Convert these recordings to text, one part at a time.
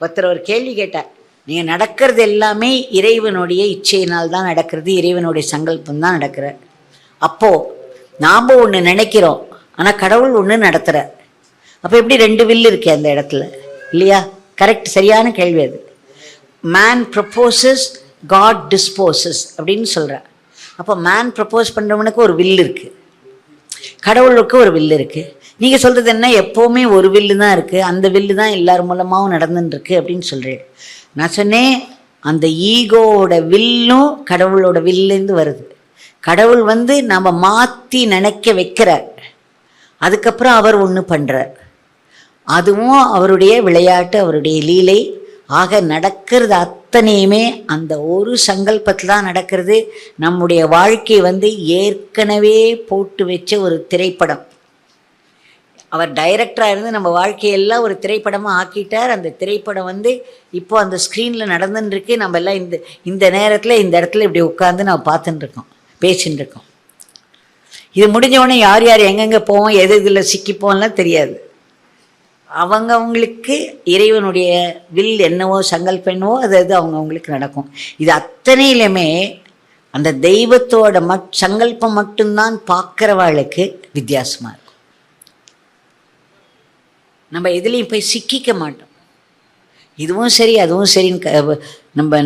ஒருத்தர் ஒரு கேள்வி கேட்டார், நீங்கள் நடக்கிறது எல்லாமே இறைவனுடைய இச்சையினால் தான் நடக்கிறது, இறைவனுடைய சங்கல்பம் தான் நடக்கிற. அப்போது நாம் ஒன்று நினைக்கிறோம், ஆனால் கடவுள் ஒன்று நடத்துகிறார். அப்போ எப்படி ரெண்டு வில் இருக்கு அந்த இடத்துல, இல்லையா? கரெக்ட், சரியான கேள்வி அது. மேன் ப்ரப்போசஸ், காட் டிஸ்போசஸ் அப்படின்னு சொல்கிறார். அப்போ மேன் ப்ரப்போஸ் பண்ணுறவனுக்கு ஒரு வில் இருக்குது, கடவுளுக்கு ஒரு வில் இருக்குது. நீங்கள் சொல்கிறது என்ன, எப்போவுமே ஒரு வில்லு தான் இருக்குது, அந்த வில்லு தான் எல்லார் மூலமாகவும் நடந்துட்டுருக்கு அப்படின்னு சொல்கிறேன். நான் சொன்னேன், அந்த ஈகோவோட வில்லும் கடவுளோட வில்லேருந்து வருது. கடவுள் நம்ம மாற்றி நினைக்க வைக்கிறார், அதுக்கப்புறம் அவர் ஒன்று பண்ணுறார். அதுவும் அவருடைய விளையாட்டு, அவருடைய லீலை. ஆக நடக்கிறது அத்தனையுமே அந்த ஒரு சங்கல்பத்தில் தான் நடக்கிறது. நம்முடைய வாழ்க்கை ஏற்கனவே போட்டு வச்ச ஒரு திரைப்படம். அவர் டைரக்டராக இருந்து நம்ம வாழ்க்கையெல்லாம் ஒரு திரைப்படமாக ஆக்கிட்டார். அந்த திரைப்படம் இப்போது அந்த ஸ்க்ரீனில் நடந்துட்டுருக்கு. நம்ம எல்லாம் இந்த நேரத்தில் இந்த இடத்துல இப்படி உட்காந்து நம்ம பார்த்துட்டு இருக்கோம், பேசின்னு இருக்கோம். இது முடிஞ்சவொடனே யார் யார் எங்கெங்கே போவோம், எது இதில் சிக்கிப்போம்லாம் தெரியாது. அவங்களுக்கு இறைவனுடைய வில் என்னவோ, சங்கல்பம் என்னவோ, அது அவங்கவுங்களுக்கு நடக்கும். இது அத்தனையிலுமே அந்த தெய்வத்தோட சங்கல்பம் மட்டும்தான் பார்க்குறவாளுக்கு வித்தியாசமாக இருக்கும். நம்ம எதுலேயும் போய் சிக்கிக்க மாட்டோம். இதுவும் சரி அதுவும் சரின்னு நம்ம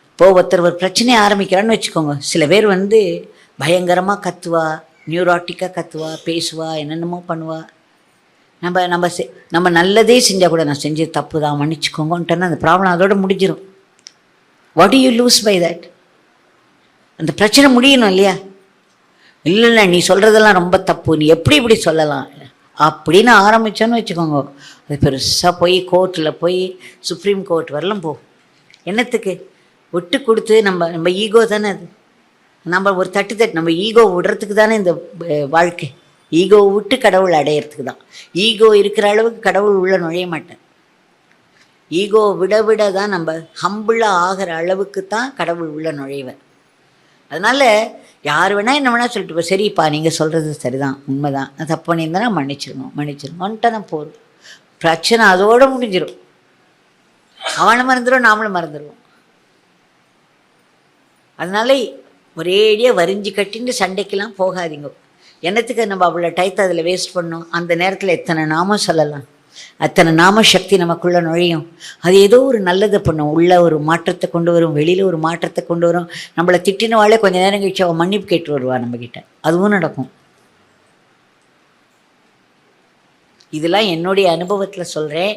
இப்போ ஒருத்தர் ஒரு பிரச்சனையை ஆரம்பிக்கிறான்னு வச்சுக்கோங்க. சில பேர் பயங்கரமாக கத்துவா, நியூராட்டிக்காக கத்துவா, பேசுவா, என்னென்னமோ பண்ணுவா. நம்ம நல்லதே செஞ்சால் கூட, நான் செஞ்சது தப்பு தான், மன்னிச்சுக்கோங்கன்ட்டேன்னா அந்த ப்ராப்ளம் அதோடு முடிஞ்சிடும். What do you lose by that? அந்த பிரச்சனை முடியணும் இல்லையா? இல்லை நீ சொல்கிறதெல்லாம் ரொம்ப தப்பு, நீ எப்படி இப்படி சொல்லலாம் அப்படின்னு ஆரம்பித்தோன்னு வச்சுக்கோங்க, அது பெருசாக போய் கோர்ட்டில் போய் சுப்ரீம் கோர்ட் வரலாம் போகும். என்னத்துக்கு? விட்டு கொடுத்து நம்ம ஈகோ தானே அது. நம்ம ஒரு தட்டு நம்ம ஈகோ விடுறதுக்கு தானே இந்த வாழ்க்கை. ஈகோவை விட்டு கடவுள் அடையிறதுக்கு தான். ஈகோ இருக்கிற அளவுக்கு கடவுள் உள்ள நுழைய மாட்டேன். ஈகோ விட தான் நம்ம ஹம்பிளாக ஆகிற அளவுக்கு தான் கடவுள் உள்ள நுழைவர். அதனால் யார் வேணால் என்ன வேணால் சொல்லிட்டு போ, சரிப்பா நீங்கள் சொல்கிறது சரிதான், உண்மைதான், நான் தப்பு பண்ணியிருந்தேன்னா மன்னிச்சிருங்கன்ட்டு நான் போகிறோம். பிரச்சனை அதோடு முடிஞ்சிடும். அவனை மறந்துடும், நாமளும் மறந்துடுவோம். அதனால ஒரேடியாக வரிஞ்சு கட்டின்னு சண்டைக்கெல்லாம் போகாதீங்க. என்னத்துக்கு நம்ம அவ்வளோ டைத்தை அதில் வேஸ்ட் பண்ணோம்? அந்த நேரத்தில் எத்தனை நாமம் சொல்லலாம், அத்தனை நாம சக்தி நமக்குள்ளே நுழையும். அது ஏதோ ஒரு நல்லதை பண்ணும், உள்ள ஒரு மாற்றத்தை கொண்டு வரும், வெளியில் ஒரு மாற்றத்தை கொண்டு வரும். நம்மளை திட்டினவாளே கொஞ்சம் நேரம் கழிச்சு அவன் மன்னிப்பு கேட்டு வருவா நம்மக்கிட்ட, அதுவும் நடக்கும். இதெல்லாம் என்னுடைய அனுபவத்தில் சொல்கிறேன்.